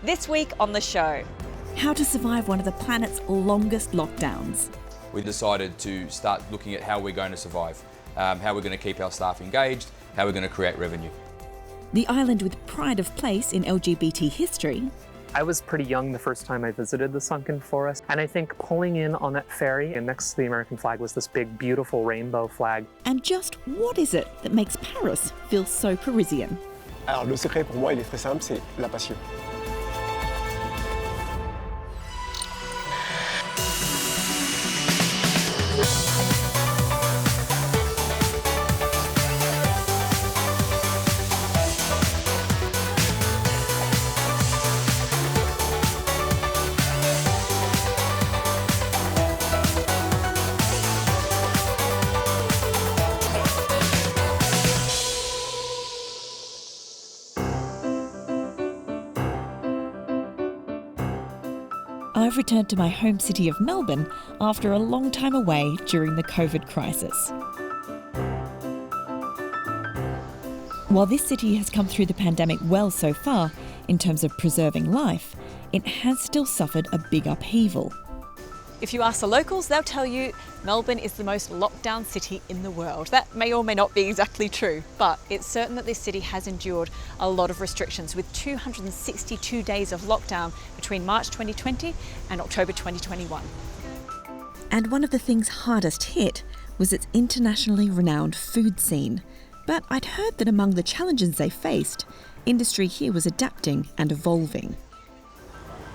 This week on the show. How to survive one of the planet's longest lockdowns. We decided to start looking at how we're going to survive, how we're going to keep our staff engaged, how we're going to create revenue. The island with pride of place in LGBT history. I was pretty young the first time I visited the sunken forest, and I think pulling in on that ferry and next to the American flag was this big, beautiful rainbow flag. And just what is it that makes Paris feel so Parisian? Alors le secret pour moi, il est très simple, c'est la passion. I've returned to my home city of Melbourne after a long time away during the COVID crisis. While this city has come through the pandemic well so far in terms of preserving life, it has still suffered a big upheaval. If you ask the locals, they'll tell you Melbourne is the most locked down city in the world. That may or may not be exactly true, but it's certain that this city has endured a lot of restrictions with 262 days of lockdown between March 2020 and October 2021. And one of the things hardest hit was its internationally renowned food scene. But I'd heard that among the challenges they faced, industry here was adapting and evolving.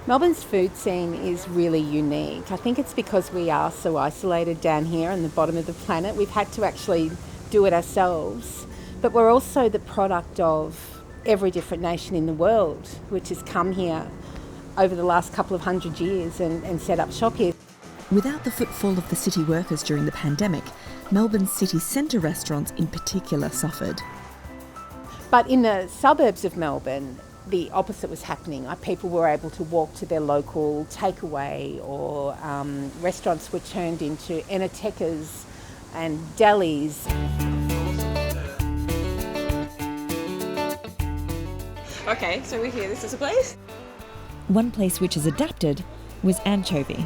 Melbourne's food scene is really unique. I think it's because we are so isolated down here in the bottom of the planet. We've had to actually do it ourselves. But we're also the product of every different nation in the world, which has come here over the last couple of 100 years and set up shop here. Without the footfall of the city workers during the pandemic, Melbourne's city centre restaurants in particular suffered. But in the suburbs of Melbourne, the opposite was happening. Like people were able to walk to their local takeaway, or restaurants were turned into enotecas and delis. Okay, so we're here. This is a place? One place which has adapted was Anchovy,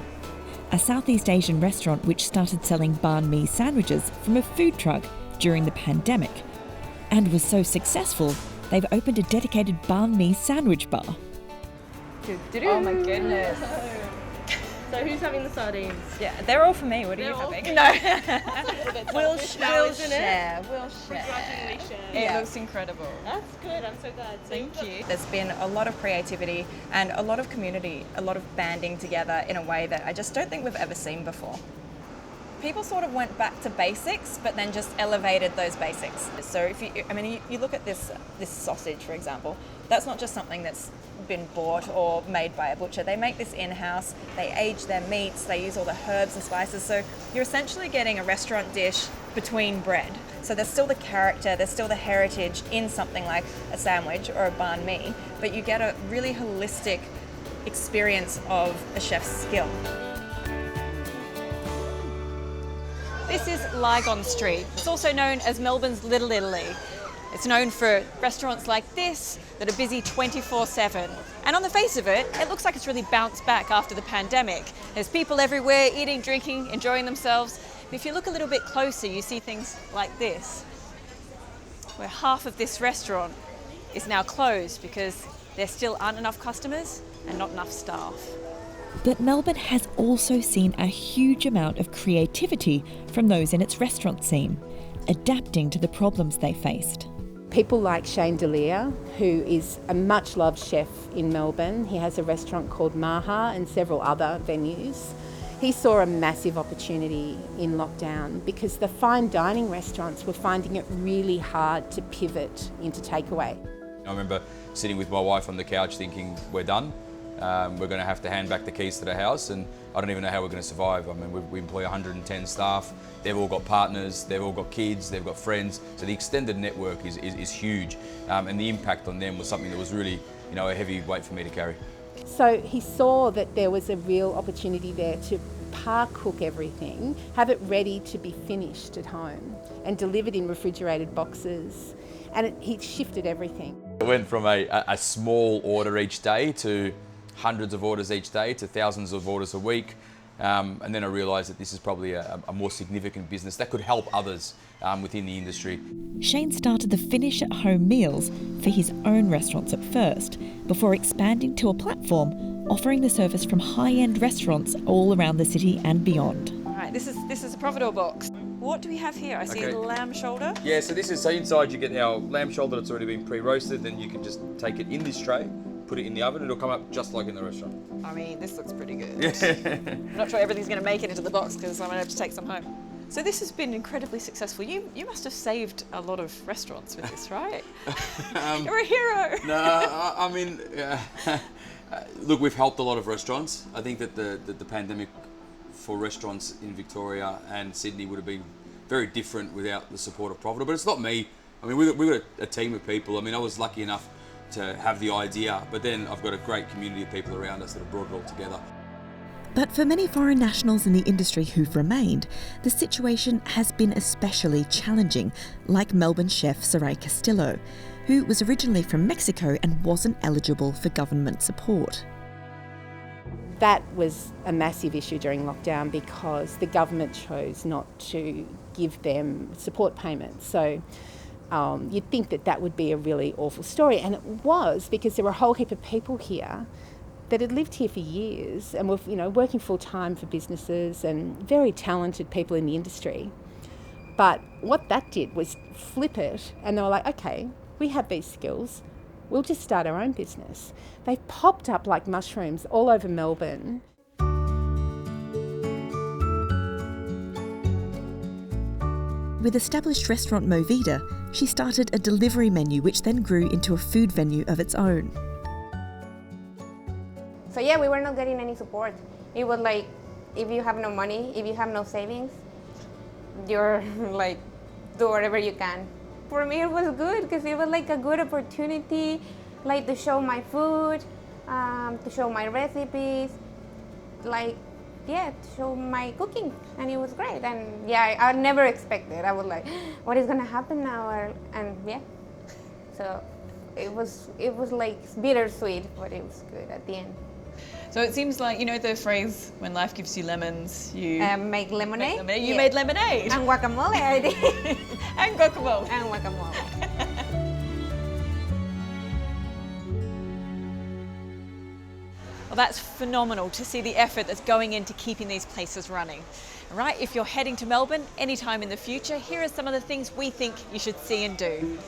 a Southeast Asian restaurant which started selling banh mi sandwiches from a food truck during the pandemic, and was so successful they've opened a dedicated banh mi sandwich bar. Oh my goodness. So who's having the sardines? Yeah, they're all for me. What are you having? No. We'll share. Begrudgingly share. It looks incredible. That's good, I'm so glad. So Thank you. There's been a lot of creativity and a lot of community, a lot of banding together in a way that I just don't think we've ever seen before. People sort of went back to basics, but then just elevated those basics. So if you look at this sausage, for example, that's not just something that's been bought or made by a butcher. They make this in-house, they age their meats, they use all the herbs and spices. So you're essentially getting a restaurant dish between bread. So there's still the character, there's still the heritage in something like a sandwich or a banh mi, but you get a really holistic experience of a chef's skill. This is Lygon Street. It's also known as Melbourne's Little Italy. It's known for restaurants like this that are busy 24/7. And on the face of it, it looks like it's really bounced back after the pandemic. There's people everywhere eating, drinking, enjoying themselves. But if you look a little bit closer, you see things like this, where half of this restaurant is now closed because there still aren't enough customers and not enough staff. But Melbourne has also seen a huge amount of creativity from those in its restaurant scene, adapting to the problems they faced. People like Shane Delia, who is a much loved chef in Melbourne. He has a restaurant called Maha and several other venues. He saw a massive opportunity in lockdown because the fine dining restaurants were finding it really hard to pivot into takeaway. I remember sitting with my wife on the couch thinking, we're done. We're going to have to hand back the keys to the house, and I don't even know how we're going to survive. I mean, we employ 110 staff. They've all got partners, they've all got kids, they've got friends. So the extended network is huge, and the impact on them was something that was really, a heavy weight for me to carry. So he saw that there was a real opportunity there to par cook everything, have it ready to be finished at home and delivered in refrigerated boxes, and he shifted everything. It went from a small order each day to hundreds of orders each day to thousands of orders a week. And then I realised that this is probably a more significant business that could help others within the industry. Shane started the finish at home meals for his own restaurants at first, before expanding to a platform offering the service from high-end restaurants all around the city and beyond. All right, this is a profitable box. What do we have here? I see a lamb shoulder. Yeah, so inside you get our lamb shoulder that's already been pre-roasted, then you can just take it in this tray, put it in the oven, it'll come up just like in the restaurant. I mean, this looks pretty good. I'm not sure everything's going to make it into the box because I'm going to have to take some home. So this has been incredibly successful. You must have saved a lot of restaurants with this, right? You're a hero. No, I mean, look, we've helped a lot of restaurants. I think that the pandemic for restaurants in Victoria and Sydney would have been very different without the support of Profitable. But it's not me. I mean, we've got a team of people. I mean, I was lucky enough to have the idea, but then I've got a great community of people around us that have brought it all together. But for many foreign nationals in the industry who've remained, the situation has been especially challenging, like Melbourne chef Saray Castillo, who was originally from Mexico and wasn't eligible for government support. That was a massive issue during lockdown because the government chose not to give them support payments. So you'd think that would be a really awful story, and it was, because there were a whole heap of people here that had lived here for years and were, working full time for businesses and very talented people in the industry. But what that did was flip it, and they were like, okay, we have these skills, we'll just start our own business. They popped up like mushrooms all over Melbourne. With established restaurant Movida, she started a delivery menu which then grew into a food venue of its own. So yeah, we were not getting any support. It was like, if you have no money, if you have no savings, you're like, do whatever you can. For me it was good because it was like a good opportunity, like to show my food, to show my recipes, to show my cooking, and it was great. And yeah, I never expected. I was like, what is gonna happen now? So it was like bittersweet, but it was good at the end. So it seems like, the phrase, when life gives you lemons, you make lemonade. You made lemonade. And guacamole, I did. And guacamole. And guacamole. Well, that's phenomenal to see the effort that's going into keeping these places running. Right, if you're heading to Melbourne anytime in the future, here are some of the things we think you should see and do.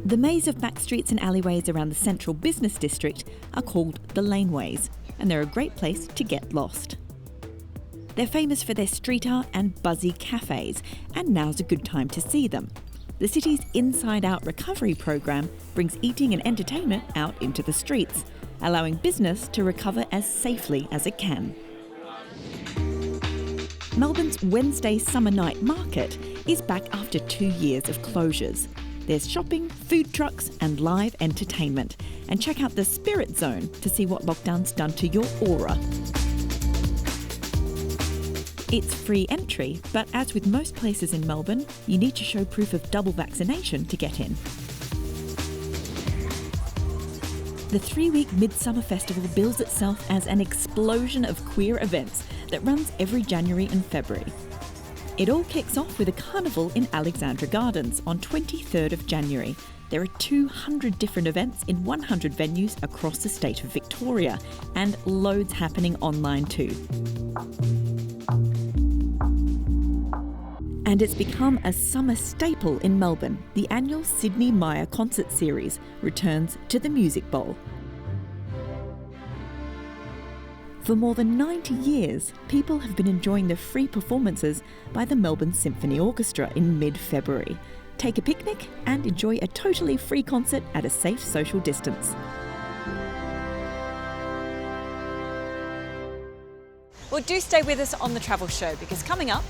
The maze of back streets and alleyways around the central business district are called the laneways, and they're a great place to get lost. They're famous for their street art and buzzy cafes, and now's a good time to see them. The city's Inside Out recovery program brings eating and entertainment out into the streets, allowing business to recover as safely as it can. Melbourne's Wednesday Summer Night Market is back after 2 years of closures. There's shopping, food trucks and live entertainment. And check out the Spirit Zone to see what lockdown's done to your aura. It's free entry, but as with most places in Melbourne, you need to show proof of double vaccination to get in. The 3-week Midsummer Festival bills itself as an explosion of queer events that runs every January and February. It all kicks off with a carnival in Alexandra Gardens on 23rd of January. There are 200 different events in 100 venues across the state of Victoria, and loads happening online too. And it's become a summer staple in Melbourne. The annual Sydney Maya concert series returns to the Music Bowl. For more than 90 years, people have been enjoying the free performances by the Melbourne Symphony Orchestra in mid-February. Take a picnic and enjoy a totally free concert at a safe social distance. Well, do stay with us on The Travel Show, because coming up,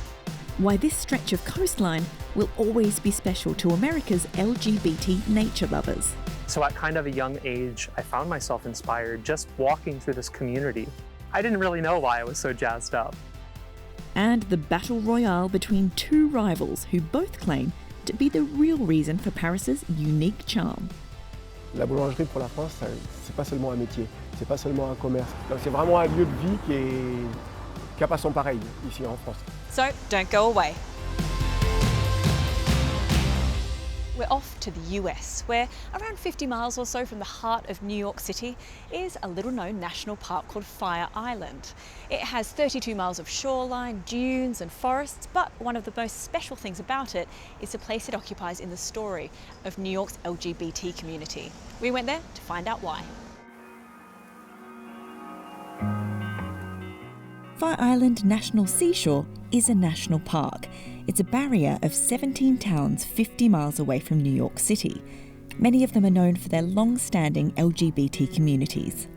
why this stretch of coastline will always be special to America's LGBT nature lovers. So at kind of a young age, I found myself inspired just walking through this community. I didn't really know why I was so jazzed up. And the battle royale between two rivals who both claim to be the real reason for Paris's unique charm. La boulangerie pour la France, c'est pas seulement un métier, c'est pas seulement un commerce. C'est vraiment un lieu de vie qui a pas son pareil ici en France. So don't go away. We're off to the US, where around 50 miles or so from the heart of New York City is a little-known national park called Fire Island. It has 32 miles of shoreline, dunes and forests, but one of the most special things about it is the place it occupies in the story of New York's LGBT community. We went there to find out why. Fire Island National Seashore is a national park. It's a barrier of 17 towns 50 miles away from New York City. Many of them are known for their long-standing LGBT communities.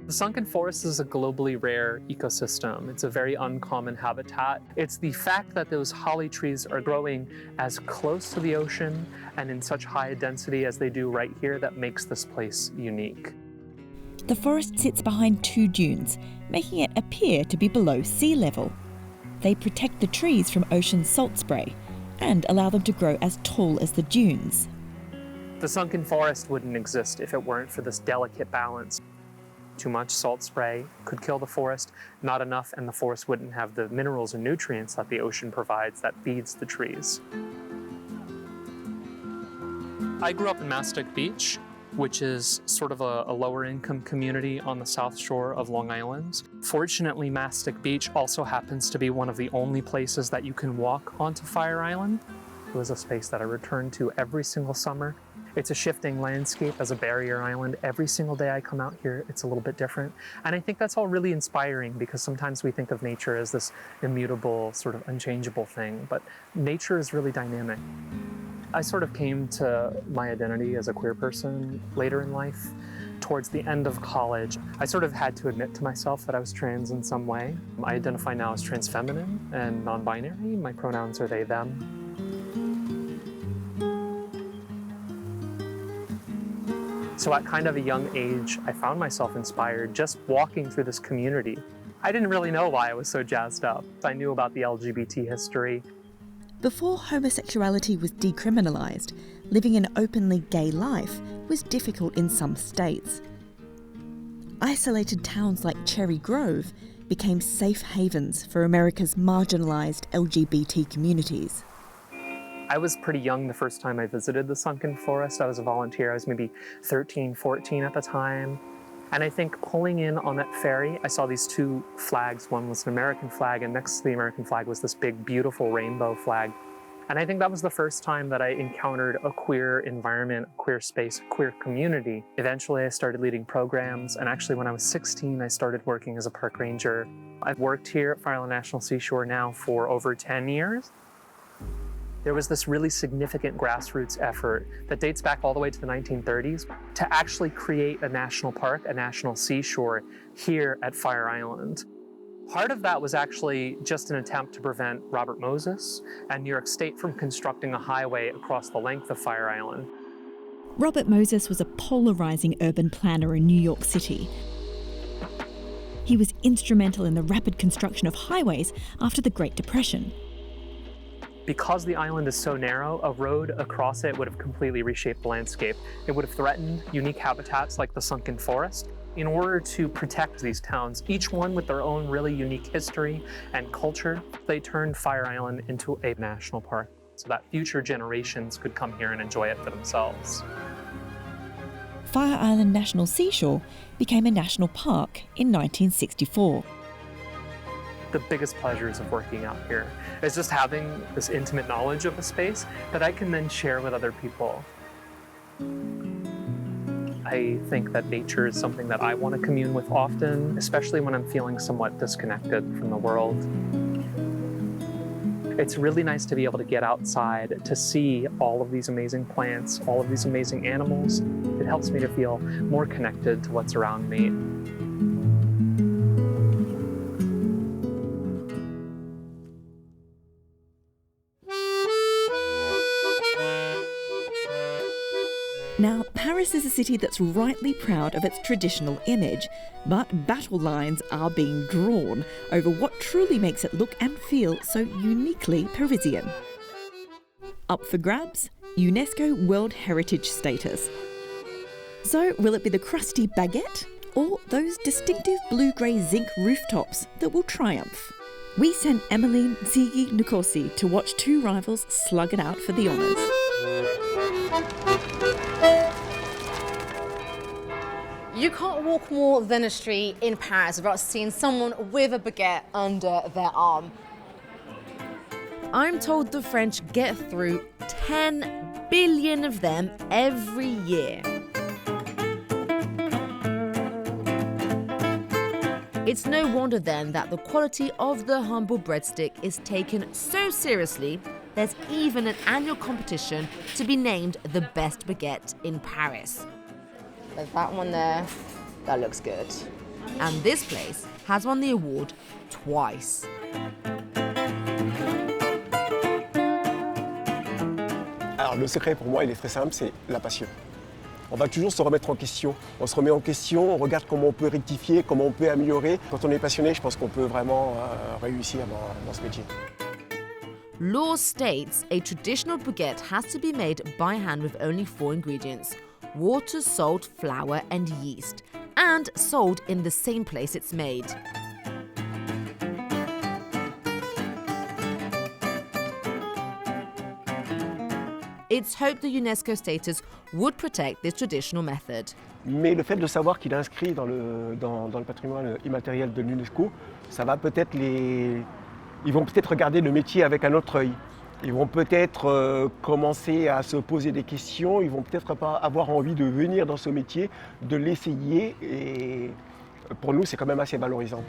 The sunken forest is a globally rare ecosystem. It's a very uncommon habitat. It's the fact that those holly trees are growing as close to the ocean and in such high density as they do right here that makes this place unique. The forest sits behind 2 dunes, making it appear to be below sea level. They protect the trees from ocean salt spray and allow them to grow as tall as the dunes. The sunken forest wouldn't exist if it weren't for this delicate balance. Too much salt spray could kill the forest, not enough, and the forest wouldn't have the minerals and nutrients that the ocean provides that feeds the trees. I grew up in Mastic Beach, which is sort of a lower income community on the south shore of Long Island. Fortunately, Mastic Beach also happens to be one of the only places that you can walk onto Fire Island. It was a space that I returned to every single summer. It's a shifting landscape as a barrier island. Every single day I come out here, it's a little bit different. And I think that's all really inspiring because sometimes we think of nature as this immutable, sort of unchangeable thing, but nature is really dynamic. I sort of came to my identity as a queer person later in life. Towards the end of college, I sort of had to admit to myself that I was trans in some way. I identify now as trans-feminine and non-binary. My pronouns are they, them. So at kind of a young age, I found myself inspired just walking through this community. I didn't really know why I was so jazzed up. I knew about the LGBT history. Before homosexuality was decriminalised, living an openly gay life was difficult in some states. Isolated towns like Cherry Grove became safe havens for America's marginalised LGBT communities. I was pretty young the first time I visited the sunken forest. I was a volunteer. I was maybe 13, 14 at the time. And I think pulling in on that ferry, I saw these 2 flags. One was an American flag, and next to the American flag was this big, beautiful rainbow flag. And I think that was the first time that I encountered a queer environment, a queer space, a queer community. Eventually, I started leading programs, and actually when I was 16, I started working as a park ranger. I've worked here at Fire Island National Seashore now for over 10 years. There was this really significant grassroots effort that dates back all the way to the 1930s to actually create a national park, a national seashore here at Fire Island. Part of that was actually just an attempt to prevent Robert Moses and New York State from constructing a highway across the length of Fire Island. Robert Moses was a polarising urban planner in New York City. He was instrumental in the rapid construction of highways after the Great Depression. Because the island is so narrow, a road across it would have completely reshaped the landscape. It would have threatened unique habitats like the sunken forest. In order to protect these towns, each one with their own really unique history and culture, they turned Fire Island into a national park so that future generations could come here and enjoy it for themselves. Fire Island National Seashore became a national park in 1964. The biggest pleasures of working out here is just having this intimate knowledge of a space that I can then share with other people. I think that nature is something that I want to commune with often, especially when I'm feeling somewhat disconnected from the world. It's really nice to be able to get outside, to see all of these amazing plants, all of these amazing animals. It helps me to feel more connected to what's around me. Now, Paris is a city that's rightly proud of its traditional image, but battle lines are being drawn over what truly makes it look and feel so uniquely Parisian. up for grabs, UNESCO World Heritage status. So will it be the crusty baguette or those distinctive blue-grey zinc rooftops that will triumph? We sent Emmeline Ziggy-Nkosi to watch two rivals slug it out for the honours. You can't walk more than a street in Paris without seeing someone with a baguette under their arm. I'm told the French get through 10 billion of them every year. It's no wonder then that the quality of the humble breadstick is taken so seriously, there's even an annual competition to be named the best baguette in Paris. There's that one there. That looks good. And this place has won the award twice. Alors le secret pour moi, il est très simple, c'est la passion. On va toujours se remettre en question. On se remet en question, on regarde comment on peut rectifier, comment on peut améliorer. Quand on est passionné, je pense qu'on peut vraiment réussir dans ce métier. Law states a traditional baguette has to be made by hand with only 4 ingredients: water, salt, flour and yeast, and sold in the same place it's made. It's hoped the UNESCO status would protect this traditional method. Mais le fait de savoir qu'il est inscrit dans le patrimoine immatériel de l'UNESCO, ça va peut-être ils vont peut-être regarder le métier avec un autre œil. Ils vont peut-être commencer à se poser des questions, ils vont peut-être pas avoir envie de venir dans ce métier, de l'essayer, et pour nous c'est quand même assez valorisant.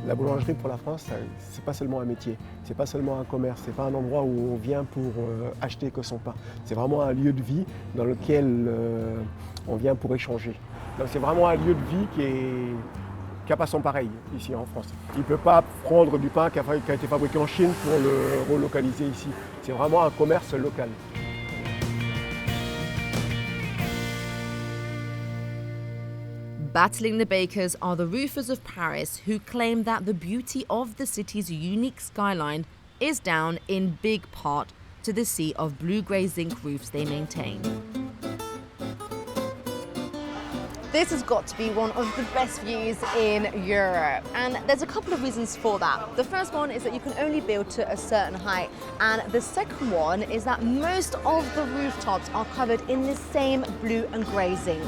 La boulangerie pour la France, c'est pas seulement un métier, c'est pas seulement un commerce, c'est pas un endroit où on vient pour acheter que son pain. C'est vraiment un lieu de vie dans lequel on vient pour échanger. Donc c'est vraiment un lieu de vie qui n'a pas son pareil ici en France. Il ne peut pas prendre du pain qui a été fabriqué en Chine pour le relocaliser ici. C'est vraiment un commerce local. Battling the bakers are the roofers of Paris, who claim that the beauty of the city's unique skyline is down in big part to the sea of blue-grey zinc roofs they maintain. This has got to be one of the best views in Europe, and there's a couple of reasons for that. The first one is that you can only build to a certain height, and the second one is that most of the rooftops are covered in the same blue and grey zinc.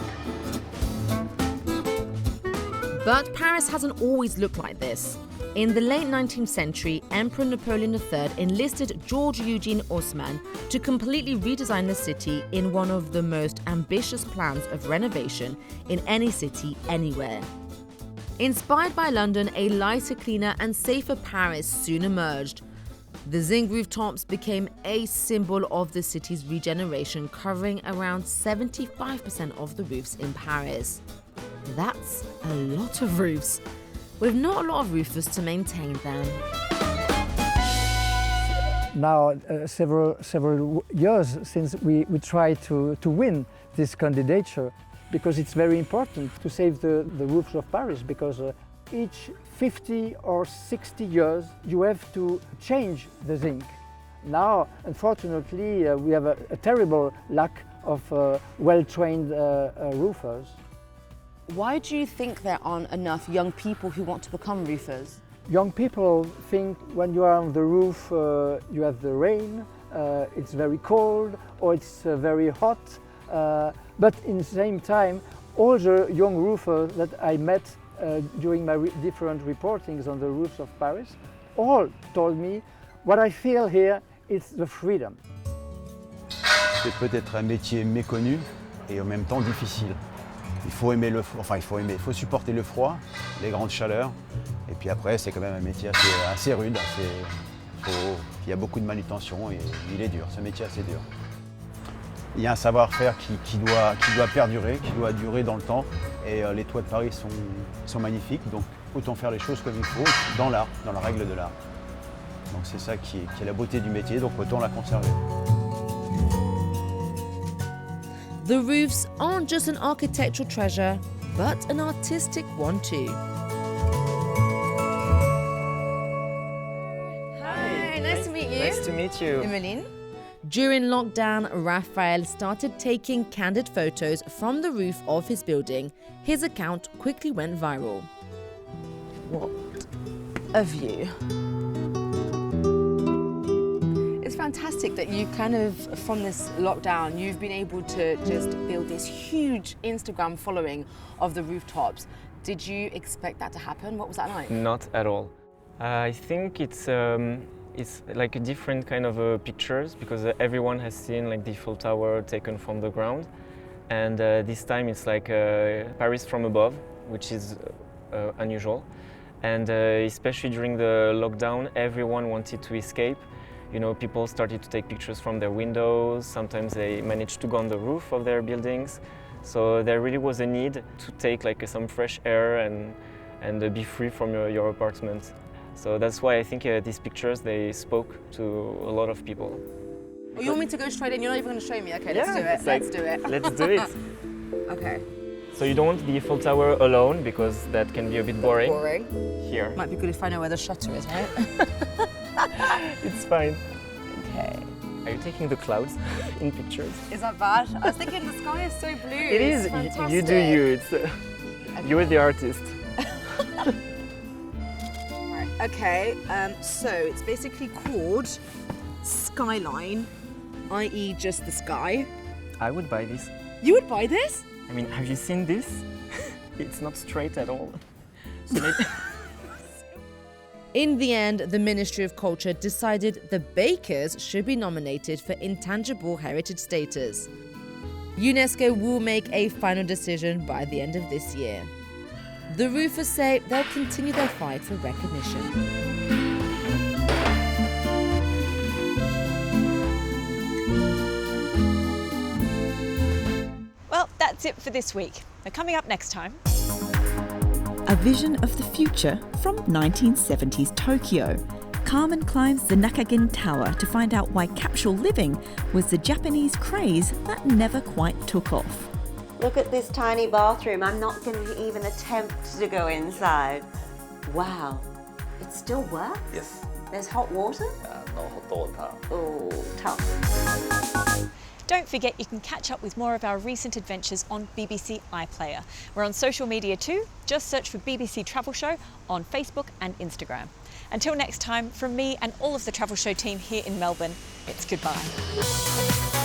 But Paris hasn't always looked like this. In the late 19th century, Emperor Napoleon III enlisted George Eugene Haussmann to completely redesign the city in one of the most ambitious plans of renovation in any city anywhere. Inspired by London, a lighter, cleaner and safer Paris soon emerged. The zinc rooftops became a symbol of the city's regeneration, covering around 75% of the roofs in Paris. That's a lot of roofs, with not a lot of roofers to maintain them. Now, several years since we tried to win this candidature, because it's very important to save the roofs of Paris, because each 50 or 60 years you have to change the zinc. Now, unfortunately, we have a terrible lack of well-trained roofers. Why do you think there aren't enough young people who want to become roofers? Young people think when you are on the roof, you have the rain, it's very cold or it's very hot. But in the same time, all the young roofers that I met during my different reportings on the roofs of Paris, all told me, what I feel here is the freedom. C'est peut-être un métier méconnu et en même temps difficile. Il faut aimer il faut supporter le froid, les grandes chaleurs, et puis après c'est quand même un métier assez rude, il y a beaucoup de manutention et il est dur, c'est un métier assez dur. Il y a un savoir-faire qui doit perdurer, qui doit durer dans le temps, et les toits de Paris sont magnifiques, donc autant faire les choses comme il faut, dans l'art, dans la règle de l'art. Donc c'est ça qui est la beauté du métier, donc autant la conserver. The roofs aren't just an architectural treasure, but an artistic one too. Nice to meet you. Emeline. During lockdown, Raphael started taking candid photos from the roof of his building. His account quickly went viral. What a view. It's fantastic that you kind of, from this lockdown, you've been able to just build this huge Instagram following of the rooftops. Did you expect that to happen? What was that like? Not at all. I think it's like a different kind of pictures because everyone has seen like the Eiffel Tower taken from the ground, and this time it's like Paris from above, which is unusual. And especially during the lockdown, everyone wanted to escape. You know, people started to take pictures from their windows. Sometimes they managed to go on the roof of their buildings. So there really was a need to take like some fresh air and be free from your apartment. So that's why I think these pictures, they spoke to a lot of people. Oh, you want me to go straight in? You're not even going to show me? Okay, let's do it. Like, Let's do it. Let's do it. Okay. So you don't want the Eiffel Tower alone because that can be a bit boring. Here. Might be good if I know where the shutter is, right? It's fine. Okay. Are you taking the clouds in pictures? Is that bad? I was thinking the sky is so blue. It is. Fantastic. You do you. It's you're the artist. Right. Okay. So it's basically called Skyline, i.e., just the sky. I would buy this. You would buy this? I mean, have you seen this? It's not straight at all. So maybe In the end, the Ministry of Culture decided the bakers should be nominated for intangible heritage status. UNESCO will make a final decision by the end of this year. The roofers say they'll continue their fight for recognition. Well, that's it for this week. Now, coming up next time. A vision of the future from 1970s Tokyo. Carmen climbs the Nakagin Tower to find out why capsule living was the Japanese craze that never quite took off. Look at this tiny bathroom. I'm not going to even attempt to go inside. Wow. It still works? Yes. There's hot water? No hot water. Oh, tough. Don't forget you can catch up with more of our recent adventures on BBC iPlayer. We're on social media too. Just search for BBC Travel Show on Facebook and Instagram. Until next time, from me and all of the Travel Show team here in Melbourne, it's goodbye.